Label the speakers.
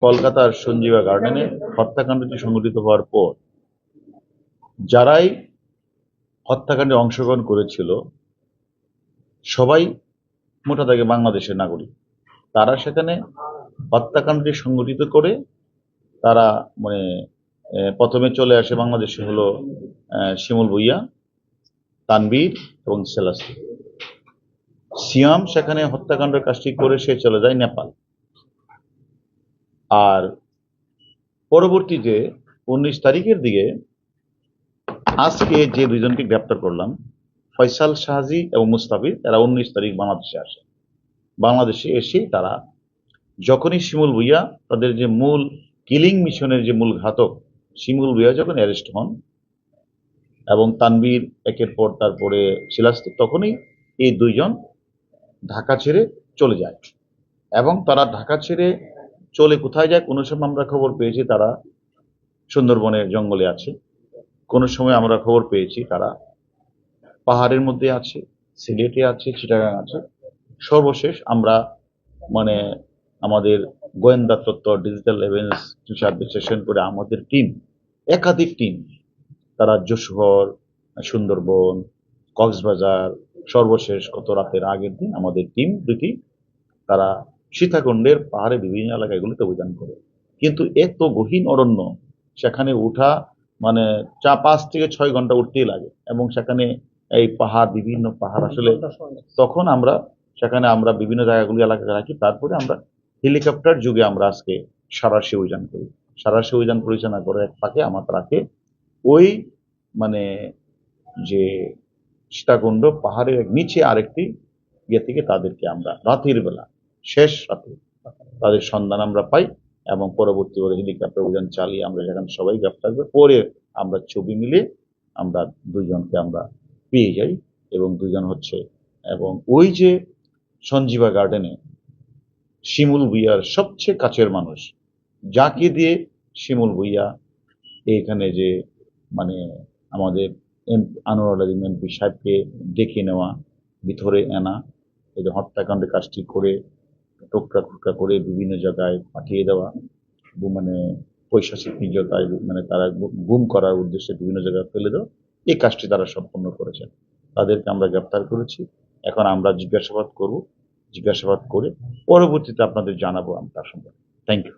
Speaker 1: কলকাতার সঞ্জীবা গার্ডেনে হত্যাকাণ্ডটি সংঘটিত হওয়ার পর যারাই হত্যাকাণ্ডে অংশগ্রহণ করেছিল সবাই মোটা দাগে বাংলাদেশের নাগরিক। তারা সেখানে হত্যাকাণ্ডটি সংঘটিত করে তারা মানে প্রথমে চলে আসে বাংলাদেশে হলো শিমুল ভুইয়া, তানবীর এবং সেলাস্তি। সিয়াম সেখানে হত্যাকাণ্ডের কাজটি করে সে চলে যায় নেপাল। আর পরবর্তীতে 19 তারিখের দিকে আজকে যে দুইজনকে গ্রেপ্তার করলাম, ফয়সাল শাহজি এবং মুস্তাফিজ, এরা 19 তারিখ বাংলাদেশে আসে। বাংলাদেশে এসে তারা যখনই শিমুল ভুইয়া তাদের যে মূল কিলিং মিশনের যে মূল ঘাতক শিমুল ভুইয়া যখন অ্যারেস্ট হন এবং তানবীর একের পর তারপরে শিলাস্তি, তখনই এই দুইজন ঢাকা ছেড়ে চলে যায়। এবং তারা ঢাকা ছেড়ে চলে কোথায় যায়, কোনো সময় আমরা খবর পেয়েছি তারা সুন্দরবনের জঙ্গলে আছে, কোনো সময় আমরা খবর পেয়েছি তারা পাহাড়ের মধ্যে আছে, সিলেটে আছে, চিটাগাং আছে। সর্বশেষ আমরা মানে আমাদের গোয়েন্দা তত্ত্ব ডিজিটাল এভিডেন্স হিসাব বিশ্লেষণ করে আমাদের টিম, একাধিক টিম, তারা যশোর, সুন্দরবন, কক্সবাজার, সর্বশেষ গত রাতের আগের দিন আমাদের টিম দুটি তারা সীতাকুণ্ডের পাহাড়ে বিভিন্ন এলাকাগুলিতে অভিযান করে। কিন্তু এত গহীন অরণ্য, সেখানে উঠা মানে 5 থেকে 6 ঘন্টা উঠতেই লাগে। এবং সেখানে এই পাহাড়, বিভিন্ন পাহাড় আসলে তখন আমরা সেখানে আমরা বিভিন্ন জায়গাগুলি এলাকায় রাখি। তারপরে আমরা হেলিকপ্টার যুগে আমরা আজকে সাঁড়াশি অভিযান করি। সাঁড়াশি অভিযান পরিচালনা করে এক ফাঁকে আমার রাখে ওই মানে যে সীতাকুণ্ড পাহাড়ের নিচে আরেকটি ইয়ে থেকে তাদেরকে আমরা রাতের বেলা, শেষ রাতে তাদের সন্ধান আমরা পাই এবং পরবর্তী হেলিকপ্টার অভিযান চালিয়ে আমরা সেখানে সবাই গ্রেপ্তার করি। পরে আমরা ছবি মিলে আমরা দুইজনকে আমরা পেয়ে যাই এবং দুজন হচ্ছে এবং ওই যে সঞ্জীবা গার্ডেনে শিমুল ভুইয়ার সবচেয়ে কাছের মানুষ, যাকে দিয়ে শিমুল ভুইয়া এইখানে যে মানে আমাদের আনোয়ার আলী এমপি সাহেবকে ডেকে নেওয়া, ভিতরে আনা, এই যে হত্যাকাণ্ডের কাজটি করে টোকরা খুকরা করে বিভিন্ন জায়গায় পাঠিয়ে দেওয়া, মানে পৈশাচিক নির্যাতন, মানে তারা গুম করার উদ্দেশ্যে বিভিন্ন জায়গায় ফেলে দেওয়া, এই কাজটি তারা সম্পন্ন করেছেন। তাদেরকে আমরা গ্রেপ্তার করেছি। এখন আমরা জিজ্ঞাসাবাদ করব, জিজ্ঞাসাবাদ করে পরবর্তীতে আপনাদের জানাবো আমি তার সম্পর্কে। Thank you.